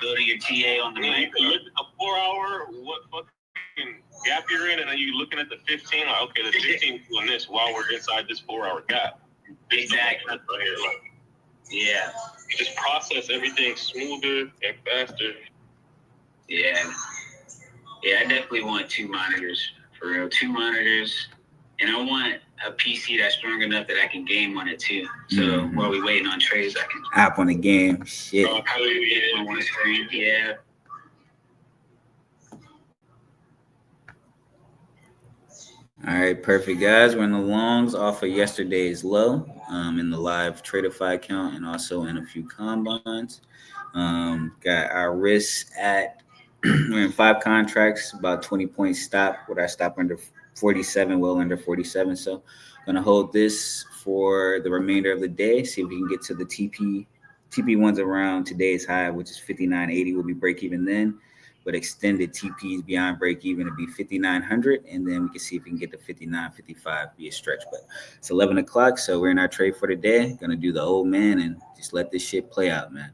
building your TA on the Yeah, you mic. can look at the 4 hour, what fucking gap you're in, and then you looking at the 15, like, okay, the 15 is doing this while we're inside this 4 hour gap. Exactly. Right here, like, Yeah. you just process everything smoother and faster. Yeah. Yeah, I definitely want 2 monitors, for real. 2 monitors. And I want a PC that's strong enough that I can game on it too. So while we waiting on trades, I can app on the game. Shit. on one screen. Yeah. All right, perfect, guys. We're in the longs off of yesterday's low in the live Tradeify account and also in a few combines. Got our risks at we're in 5 contracts, about 20 points stop with our stop under 47, well under 47. So gonna hold this for the remainder of the day. See if we can get to the TP ones around today's high, which is 59.80. We'll be break even then. But extended TPs beyond break even to be 5,900, and then we can see if we can get to 59.55 be a stretch. But it's 11 o'clock, so we're in our trade for the day. Gonna do the old man and just let this shit play out, man.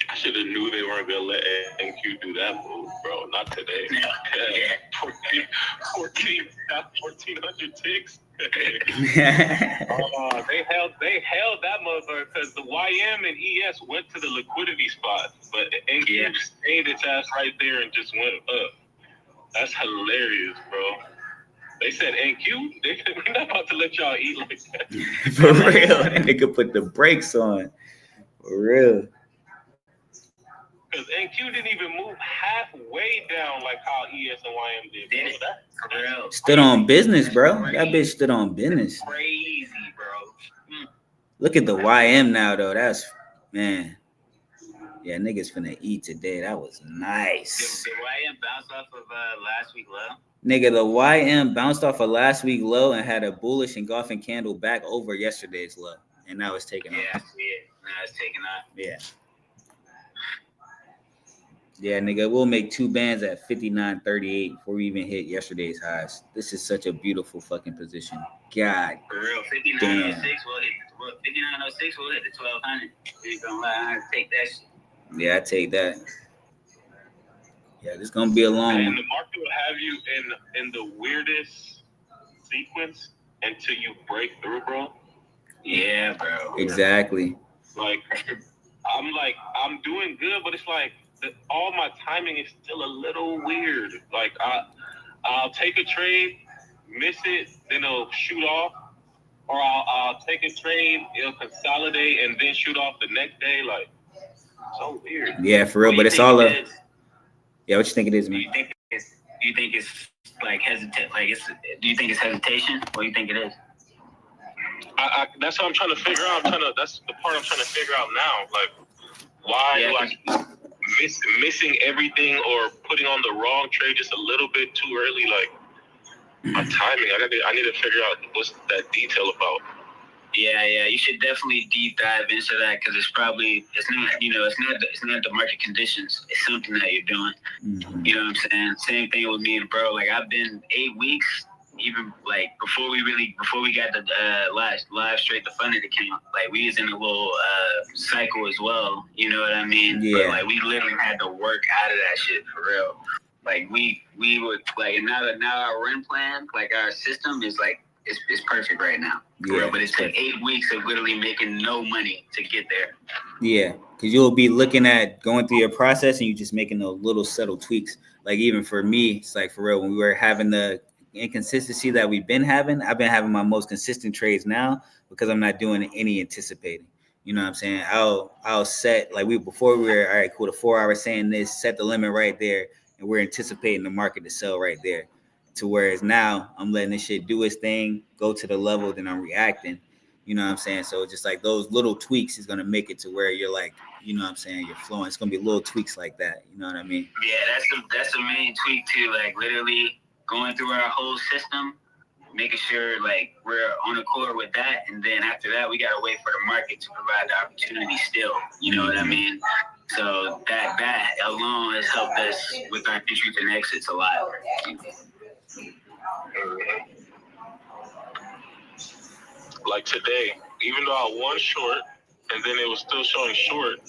I should have knew they weren't gonna let NQ do that move, bro. Not today. 1,400 ticks. They held that motherfucker because the YM and ES went to the liquidity spot, but NQ stayed its ass right there and just went up. That's hilarious, bro. They said NQ, we're not about to let y'all eat like that. For real, that nigga put the brakes on. For real. Because NQ didn't even move halfway down like how ES and YM did. Bro. For real. Stood on business, bro. That bitch stood on business. Crazy, bro. Look at the YM now, though. That's, man. Yeah, niggas finna eat today. That was nice. Did YM bounce off of last week low? Nigga, the YM bounced off of last week low and had a bullish engulfing candle back over yesterday's low. And now it's taking off. Yeah, I see it. Now it's taking off. Yeah. Yeah, nigga, we'll make 2 bands at 59.38 before we even hit yesterday's highs. This is such a beautiful fucking position. God. For real, 59.06 will hit 59.06 will hit the 1,200. You gonna lie, take that shit. Yeah, I take that. Yeah, this gonna be a long one. And the market will have you in the weirdest sequence until you break through, bro. Yeah, bro. Exactly. Like, I'm doing good, but it's like all my timing is still a little weird. Like, I'll take a trade, miss it, then it'll shoot off, or I'll take a trade, it'll consolidate, and then shoot off the next day. Like, so weird. Yeah, for real. But it's all a. Yeah, what you think it is, man? Do you think it's like hesitate? Like, do you think it's hesitation? What do you think it is? That's what I'm trying to figure out. That's the part I'm trying to figure out now. Like, why do I missing everything or putting on the wrong trade just a little bit too early? Like, my timing. I need to figure out what's that detail about. Yeah, you should definitely deep dive into that because it's not the market conditions. It's something that you're doing. Mm-hmm. You know what I'm saying? Same thing with me and bro. Like, I've been 8 weeks, even like before we got the live straight to funded account. Like, we was in a little cycle as well. You know what I mean? Yeah. But like, we literally had to work out of that shit for real. Like, we would like, and now our run plan, like our system is like. It's perfect right now. Yeah, real, but it's been 8 weeks of literally making no money to get there. Yeah, because you'll be looking at going through your process and you just making those little subtle tweaks. Like, even for me, it's like, for real, when we were having the inconsistency that we've been having, I've been having my most consistent trades now because I'm not doing any anticipating. You know what I'm saying? I'll set, like, before we were, all right, cool, the 4 hours saying this, set the limit right there, and we're anticipating the market to sell right there. To whereas now I'm letting this shit do its thing, go to the level, then I'm reacting. You know what I'm saying? So just like those little tweaks is gonna make it to where you're like, you know what I'm saying, you're flowing. It's gonna be little tweaks like that. You know what I mean? Yeah, that's the main tweak too. Like, literally going through our whole system, making sure like we're on accord with that, and then after that we gotta wait for the market to provide the opportunity still. You know what I mean? So that alone has helped us with our entries and exits a lot. Like today, even though I won short, and then it was still showing short.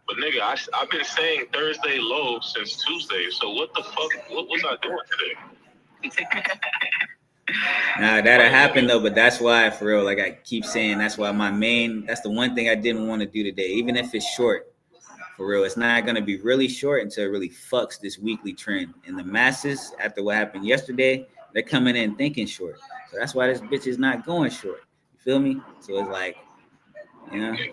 But nigga, I've been saying Thursday low since Tuesday. So what the fuck? What was I doing today? Nah, that'll happen though, but that's why, for real, like I keep saying, that's why that's the one thing I didn't want to do today, even if it's short. For real, it's not going to be really short until it really fucks this weekly trend. And the masses, after what happened yesterday, they're coming in thinking short. So that's why this bitch is not going short. You feel me? So it's like, you know. Yeah,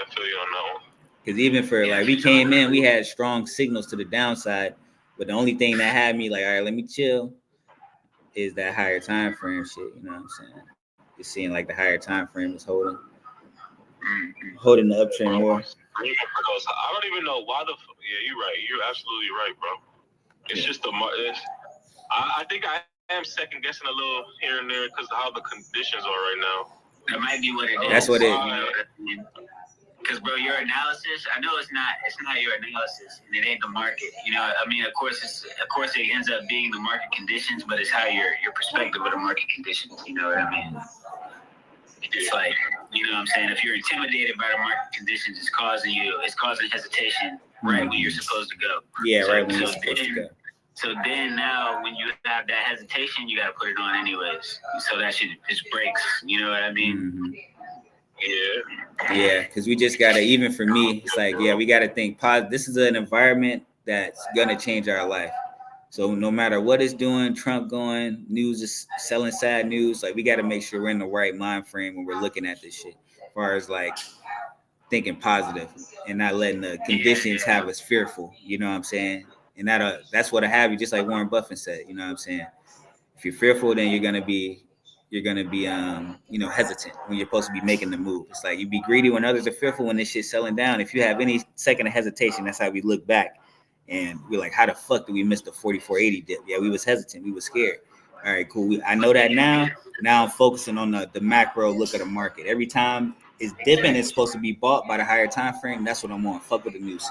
I feel you on that one. Because even for, like, we came in, we had strong signals to the downside. But the only thing that had me like, all right, let me chill, is that higher time frame shit. You know what I'm saying? Just seeing like the higher time frame is holding the uptrend more. I don't even know why yeah, you're right. You're absolutely right, bro. It's just I think I am second guessing a little here and there because of how the conditions are right now. That might be what it is. That's what it is. Because, bro, your analysis, I know it's not your analysis, and it ain't the market. You know, I mean, of course it ends up being the market conditions, but it's how your perspective of the market conditions. You know what I mean? It's like, you know what I'm saying? If you're intimidated by the market conditions, it's causing hesitation right when you're supposed to go. Yeah, right when you're supposed to go. So then now when you have that hesitation, you got to put it on anyways. So that shit just breaks. You know what I mean? Mm-hmm. Yeah, because we just gotta, even for me, it's like, yeah, we gotta think positive. This is an environment that's gonna change our life. So no matter what it's doing, Trump going, news is selling sad news, like we gotta make sure we're in the right mind frame when we're looking at this shit. As far as like thinking positive and not letting the conditions have us fearful. You know what I'm saying? And that's what'll have you, just like Warren Buffett said. You know what I'm saying? If you're fearful, then you're gonna be hesitant when you're supposed to be making the move. It's like you be greedy when others are fearful when this shit's selling down. If you have any second of hesitation, that's how we look back and we're like, how the fuck did we miss the 4480 dip? Yeah, we was hesitant, we was scared. All right, cool. I know that now. Now I'm focusing on the macro look of the market. Every time it's dipping, it's supposed to be bought by the higher time frame. That's what I'm on. Fuck with the news.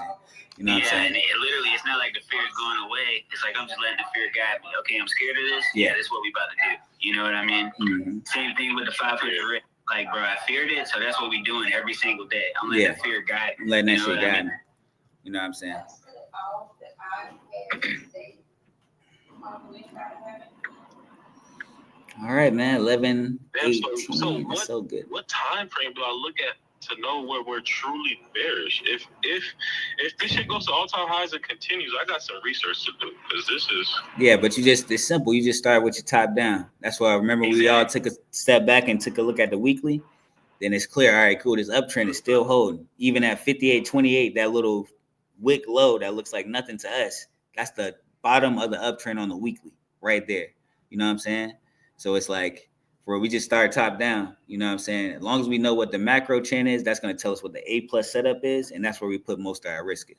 You know what I'm saying? And it's not like the fear is going away. It's like I'm just letting the fear guide me. Okay, I'm scared of this. Yeah, this is what we about to do. You know what I mean? Mm-hmm. Same thing with the 500 risk. Like, bro, I feared it, so that's what we doing every single day. I'm letting the fear guide me. I'm letting that shit guide me. You know what I'm saying? All right, man. 11:18. That's so good. What time frame do I look at to know where we're truly bearish? If this shit goes to all-time highs and continues, I got some research to do because this is. Yeah, but it's simple. You just start with your top down. That's why I remember we all took a step back and took a look at the weekly. Then it's clear. All right, cool. This uptrend is still holding, even at 58.28. That little wick low that looks like nothing to us. That's the bottom of the uptrend on the weekly, right there. You know what I'm saying? So it's like, where we just start top down, you know what I'm saying? As long as we know what the macro trend is, that's going to tell us what the A+ setup is, and that's where we put most of our risk in.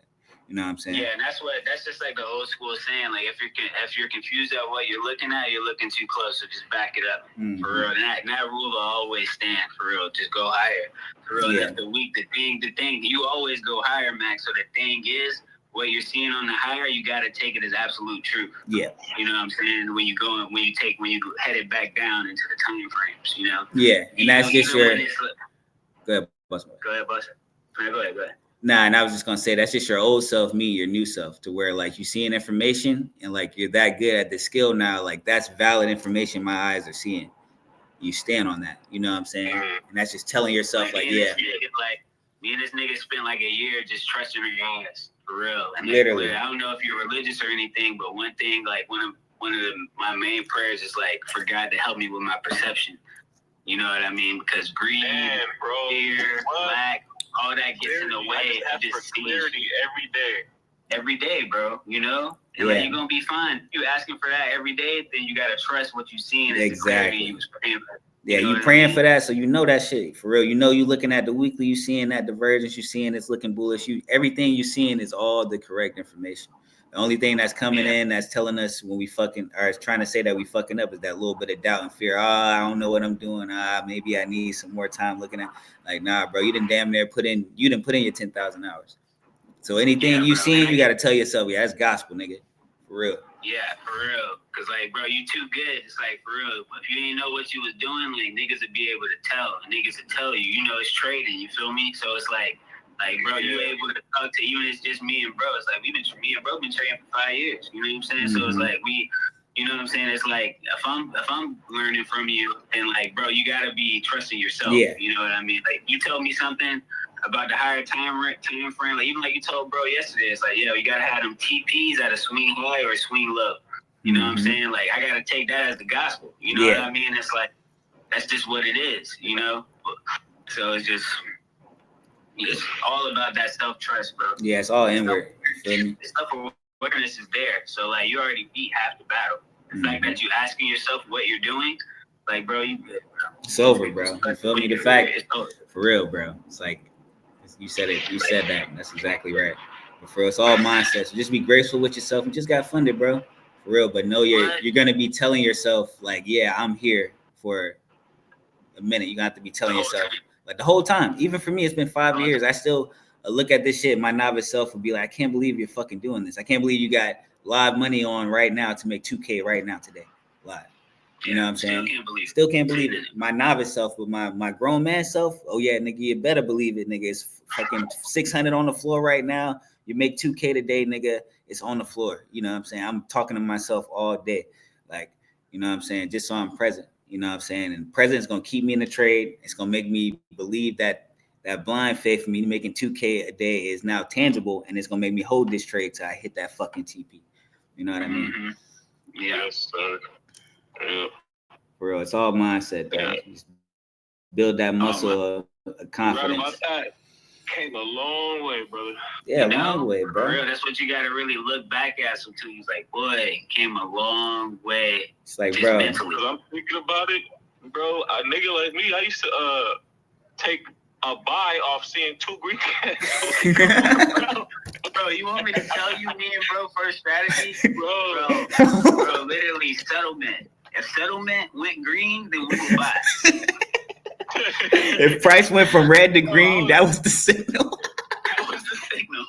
You know what I'm saying? Yeah, and that's just like the old school saying, like if you're confused at what you're looking at, you're looking too close, so just back it up. Mm-hmm. For real. And that rule will always stand, for real. Just go higher. For real. Yeah. That's the thing, you always go higher, Max. So the thing is, what you're seeing on the higher, you got to take it as absolute truth. Yeah. You know what I'm saying? When you head it back down into the time frames, you know? Yeah. And that's just your. Go ahead, Buster. Go ahead. Go ahead. Nah, and I was just going to say, that's just your old self, me, your new self, to where like you seeing information and like you're that good at the skill now, like that's valid information my eyes are seeing. You stand on that. You know what I'm saying? And that's just telling yourself like yeah. Me and this nigga spent like a year just trusting your ass. For real. And literally. I don't know if you're religious or anything, but one thing, like one of my main prayers is like for God to help me with my perception. You know what I mean? Because greed, fear, lack, all that gets in the way. I just for clarity every day, bro. You know? And like, you're gonna be fine. You asking for that every day, then you gotta trust what you seeing is the clarity you was praying for. Yeah, you praying for that, so you know that shit for real. You know, you looking at the weekly, you seeing that divergence, you seeing it's looking bullish. Everything you seeing is all the correct information. The only thing that's coming in that's telling us when we fucking are trying to say that we fucking up is that little bit of doubt and fear. I don't know what I'm doing. Maybe I need some more time looking at. Like, nah, bro, you didn't put in your 10,000 hours. So anything you seeing, you got to tell yourself, yeah, that's gospel, nigga. For real. Yeah, for real. Cause like, bro, you too good. It's like for real. If you didn't know what you was doing, like niggas would be able to tell. Niggas would tell you. You know, it's trading. You feel me? So it's like, bro, you able to talk to you, and it's just me and bro. It's like me and bro been trading for 5 years. You know what I'm saying? So it's like you know what I'm saying? It's like if I'm learning from you, and like, bro, you gotta be trusting yourself. Yeah. You know what I mean? Like you tell me something about the higher time frame, like even like you told bro yesterday, it's like, yo, you gotta have them TPs at a swing high or a swing low. You know what I'm saying? Like I gotta take that as the gospel. You know what I mean? It's like that's just what it is, you know? So it's all about that self-trust, bro. Yeah, it's all inward. You feel me? The self-awareness is there. So like you already beat half the battle. The fact that you asking yourself what you're doing, like bro, you good, bro. It's over, bro. You feel me? The fact, for real, bro. It's like you said it. You said that. That's exactly right. But for real, it's all mindset. So just be graceful with yourself. You just got funded, bro. For real. But know you're gonna be telling yourself like, yeah, I'm here for a minute. You're gonna have to be telling yourself like the whole time. Even for me, it's been 5 years. I still look at this shit. My novice self would be like, I can't believe you're fucking doing this. I can't believe you got live money on right now to make 2K right now today, live. You know what I'm saying? Still can't believe it. My novice self, with my grown man self, oh yeah, nigga, you better believe it, nigga. It's fucking 600 on the floor right now. You make 2K today, nigga. It's on the floor. You know what I'm saying? I'm talking to myself all day, like, you know what I'm saying? Just so I'm present. You know what I'm saying? And present is gonna keep me in the trade. It's gonna make me believe that blind faith for me making 2K a day is now tangible, and it's gonna make me hold this trade till I hit that fucking TP. You know what I mean? Yeah. Yes, sir. Yeah. For real, it's all mindset, bro. Yeah. Just build that muscle of confidence. Right about that. Came a long way, brother. Yeah, long way, bro. For real, that's what you gotta really look back at sometimes. Like, boy, came a long way. It's like, bro. Mentally. I'm thinking about it, bro. A nigga like me, I used to take a buy off seeing 2 green candles. Bro, you want me to tell you me and bro first strategy? Bro, literally settlement. If settlement went green, then we would buy. If price went from red to green, that was the signal. That was the signal.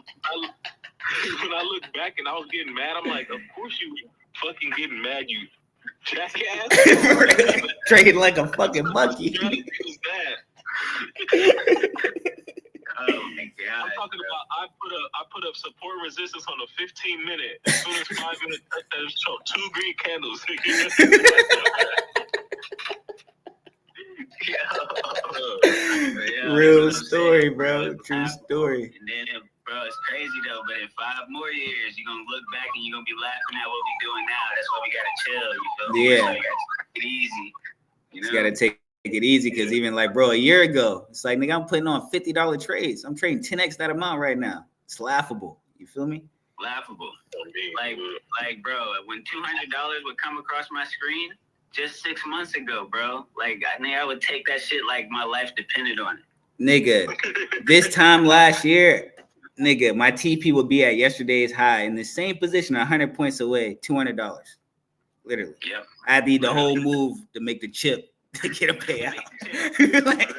When I look back and I was getting mad, I'm like, of course you fucking getting mad, you jackass. Trading like a fucking monkey. Oh my god! I'm talking about I put up support resistance on a 15-minute. As soon as 5 minutes, that show 2 green candles. Real story, bro. True story. And then, bro, it's crazy though. But in 5 more years, you're gonna look back and you're gonna be laughing at what we're doing now. That's why we gotta chill. You feel me? Yeah. So you gotta take it easy. You know? You gotta take it easy because even like, bro, a year ago, it's like, nigga, I'm putting on $50 trades. I'm trading 10x that amount right now. It's laughable. You feel me? Laughable. Like, bro, when $200 would come across my screen just 6 months ago, bro, like, I would take that shit like my life depended on it. Nigga, this time last year, nigga, my TP would be at yesterday's high in the same position, 100 points away, $200. Literally. Yep. I had to eat the whole move to make the chip to get a payout. Like,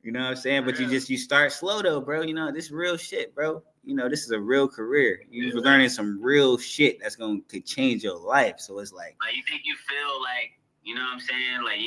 you know what I'm saying? But you start slow though, bro. You know, this is real shit, bro. You know, this is a real career. You're learning some real shit that's going to change your life. So it's like you think you feel like, you know what I'm saying? Like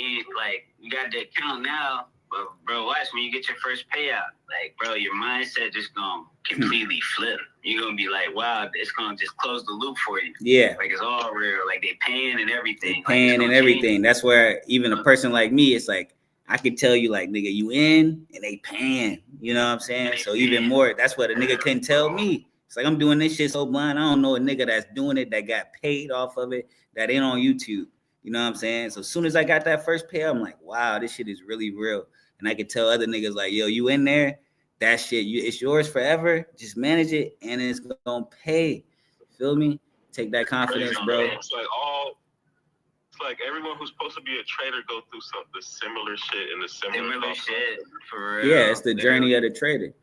you got the account now, but bro, watch when you get your first payout. Like, bro, your mindset just gonna completely flip. You're gonna be like, wow, it's gonna just close the loop for you. Yeah. Like it's all real. Like they paying and everything. That's where even a person like me, it's like I could tell you, like, nigga, you in and they paying. You know what I'm saying? So even more, that's what a nigga couldn't tell me. It's like I'm doing this shit so blind. I don't know a nigga that's doing it that got paid off of it that ain't on YouTube. You know what I'm saying? So as soon as I got that first pay, I'm like, wow, this shit is really real. And I could tell other niggas like, yo, you in there? That shit, it's yours forever. Just manage it, and it's gonna pay. Feel me? Take that confidence, bro. It's like everyone who's supposed to be a trader go through something similar shit in the similar shit for real. Yeah, it's the journey of the trader.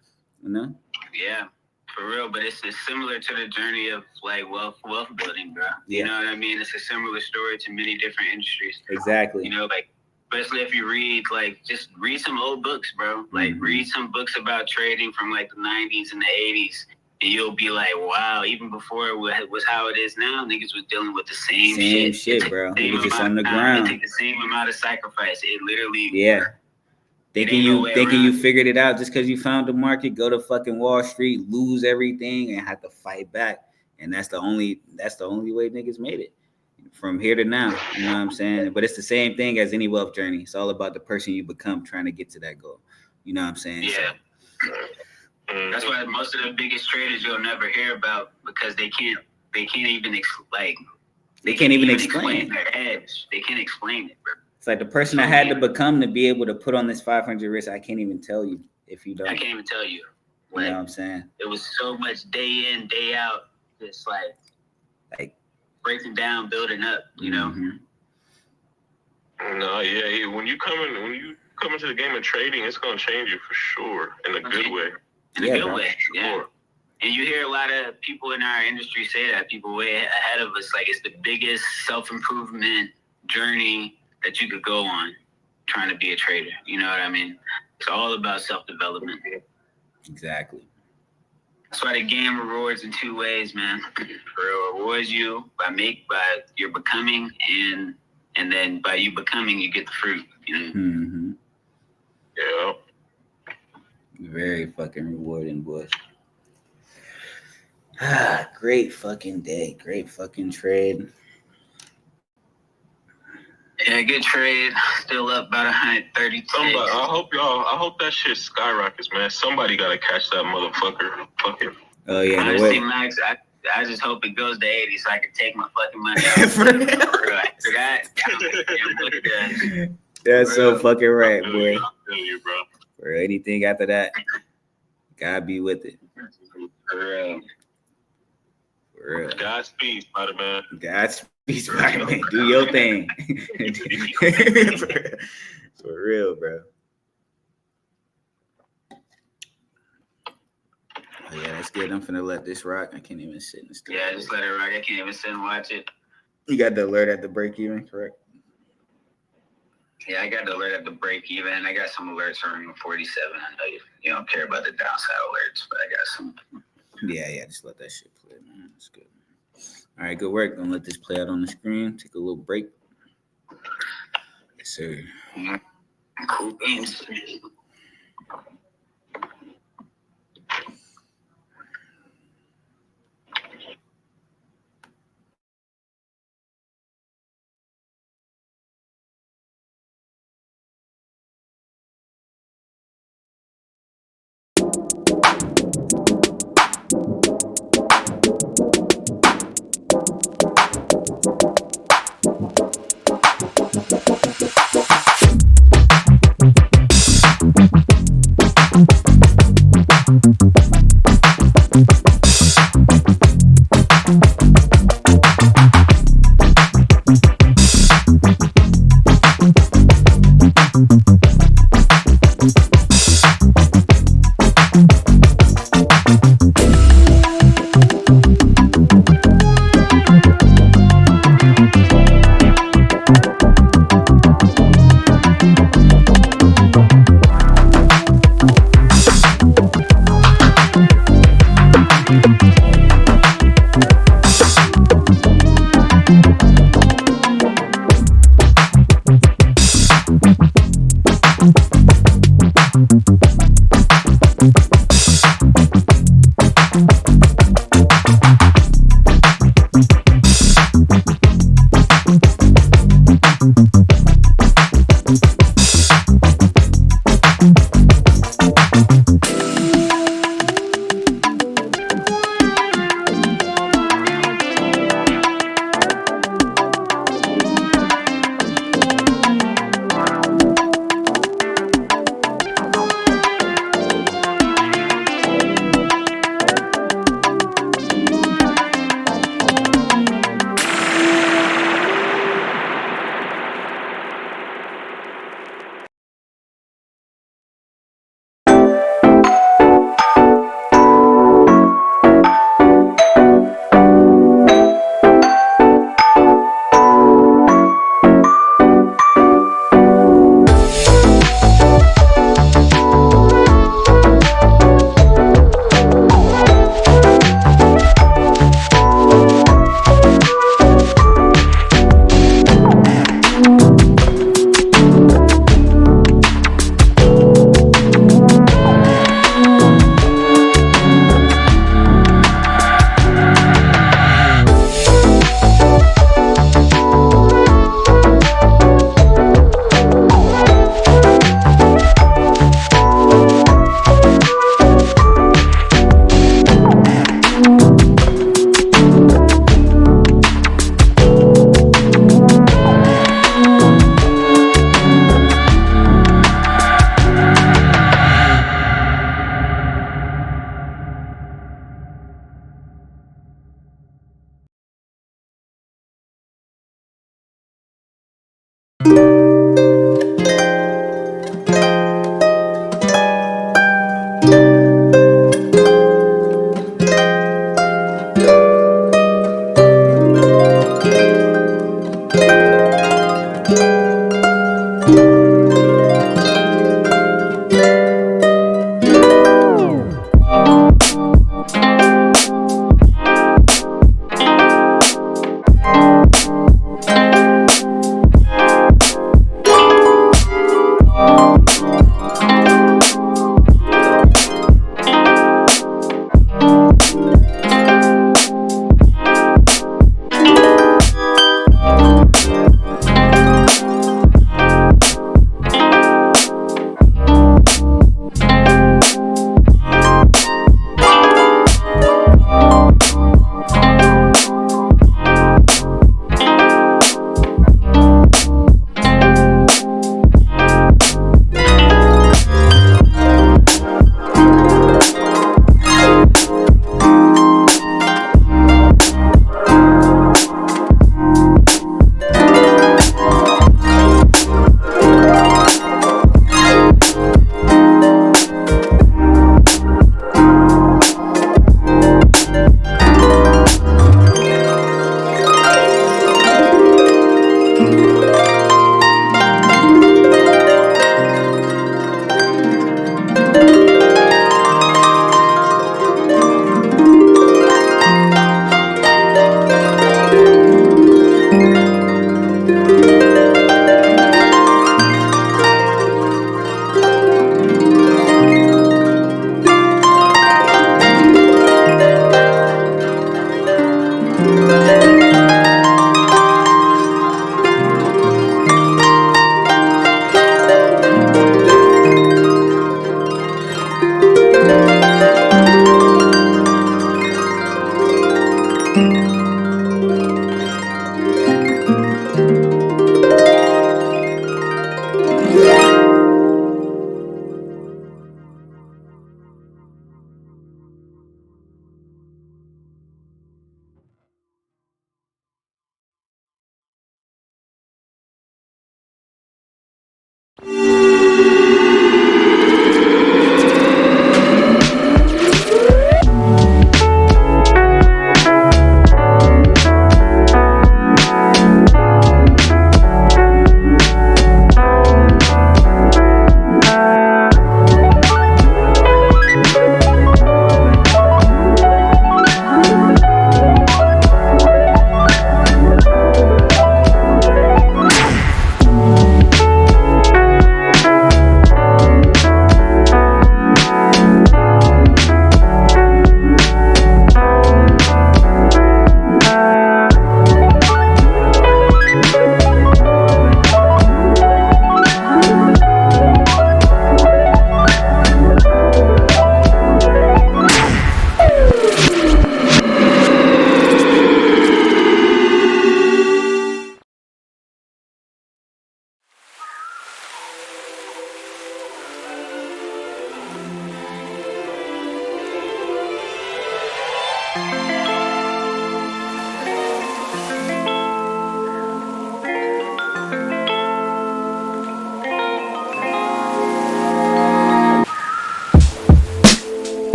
You know? Yeah, for real. But it's similar to the journey of like wealth building, bro. Yeah. You know what I mean? It's a similar story to many different industries. Exactly. You know, like. Especially if you read, like, just read some old books, bro. Like, read some books about trading from, like, the 90s and the 80s. And you'll be like, wow, even before it was how it is now, niggas was dealing with the same shit, bro. It was just on the ground. It took the same amount of sacrifice. It literally Thinking you figured it out just because you found the market, go to fucking Wall Street, lose everything, and have to fight back. And that's the only way niggas made it. From here to now, you know what I'm saying? But it's the same thing as any wealth journey. It's all about the person you become trying to get to that goal. You know what I'm saying? Yeah. So, that's why most of the biggest traders you'll never hear about, because they can't even explain their edge. They can't explain it, bro. It's like the person I had to become to be able to put on this 500 risk. I can't even tell you if you don't. I can't even tell you. Like, you know what I'm saying? It was so much day in, day out. Just like breaking down, building up. You know. No, yeah. When you come into the game of trading, it's gonna change you for sure in a good way. In a good way, yeah. And you hear a lot of people in our industry say that, people way ahead of us, like it's the biggest self-improvement journey that you could go on trying to be a trader. You know what I mean? It's all about self-development. Exactly. That's why the game rewards in two ways, man. It rewards you by your becoming, and then by you becoming, you get the fruit. You know? Mm-hmm. Yeah. Very fucking rewarding, boys. Great fucking day. Great fucking trade. Yeah, good trade. Still up about 136. I hope that shit skyrockets, man. Somebody gotta catch that motherfucker. Fucking. Oh yeah, honestly, Max, I just hope it goes to 80 so I can take my fucking money out. For that. That's so fucking right, boy. I'm feeling you, bro. For anything after that, God be with it. For real. Godspeed, Spider-Man. Godspeed, Spider-Man. Do your thing. For real, bro. Oh, yeah, that's good. I'm finna let this rock. I can't even sit in the studio. Yeah, just let it rock. I can't even sit and watch it. You got the alert at the break even, correct? Yeah, I got the alert at the break even. I got some alerts from 47. I know you don't care about the downside alerts, but I got some. Yeah, just let that shit play, man. That's good. All right, good work. Gonna let this play out on the screen. Take a little break. Yes, sir. Cool beans.